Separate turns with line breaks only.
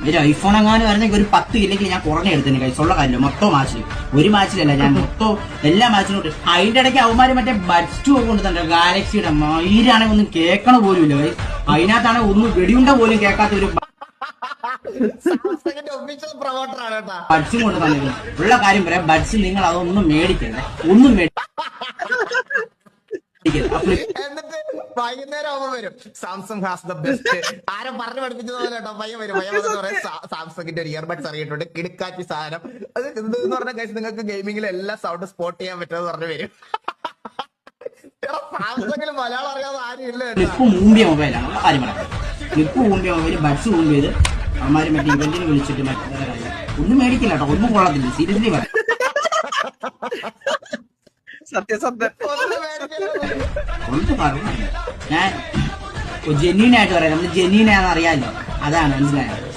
ഒരു ഐഫോൺ എങ്ങാനും വരുന്നെങ്കിൽ ഒരു 10 ഇല്ലെങ്കിൽ ഞാൻ കുറഞ്ഞ എടുത്തതിന് കൈസുള്ള കാര്യമില്ല. മൊത്തം മാച്ചിൽ ഒരു മാച്ചിലല്ല, ഞാൻ മൊത്തം എല്ലാ മാച്ചിനും. അതിന്റെ ഇടയ്ക്ക് അവന്മാര് മറ്റേ ബഡ്സ് 2 കൊണ്ട് തന്നെ ഗാലക്സിയുടെ മയിലാണെങ്കിൽ ഒന്നും കേൾക്കണ പോലും ഇല്ല. അതിനകത്താണെങ്കിൽ ഒന്നും വെടിയുണ്ട പോലും കേൾക്കാത്ത ഒരു ബഡ്സും കൊണ്ട് തന്നെ ഉള്ള കാര്യം പറയാം. ബഡ്സ് നിങ്ങൾ അതൊന്നും മേടിക്കരുത്, ഒന്നും
എന്നിട്ട് വൈകുന്നേരം ആവുമ്പോ വരും സാംസങ് ഹാസ് ദ ബെസ്റ്റ്. ആരും പറഞ്ഞു പഠിപ്പിച്ചത് പോലെ കേട്ടോ. പയ്യൻ വരും, സാംസങ്ങിന്റെ ഒരു ഇയർബഡ്സ് ഇറങ്ങിയിട്ടുണ്ട്, കിടക്കാച്ചി സാധനം. അത് എന്തെന്ന് പറഞ്ഞ കാര്യം നിങ്ങൾക്ക് ഗെയിമിംഗിൽ എല്ലാ സൗണ്ട് സ്പോട്ട് ചെയ്യാൻ പറ്റുമെന്ന് പറഞ്ഞു വരും. സാംസങ്ങിൽ മലയാളം അറിയാതെ ആരും ഇല്ല.
ക്ലിപ്പ് മൂമ്പിയ മൊബൈലാണ് ഉള്ള കാര്യം പറയാം. ക്ലിപ്പ് മൂമ്പിയ മൊബൈൽ ബഡ്സ് മൂമ്പിയത് അവന്മാര് മറ്റേ ഇവന്റിന് വിളിച്ചിട്ട് ഒന്നും മേടിക്കില്ല കേട്ടോ, ഒന്നും കൊള്ളത്തില്ല. സീരിയസ്ലി പറയാം.
സത്യസന്ധൻ.
ഞാൻ ജെന്യൂൻ ആയിട്ട് പറയാം. നമ്മള് ജെന്യൂൻ ആണെന്ന് അറിയാമല്ലോ, അതാണ് മനസ്സിലായത്.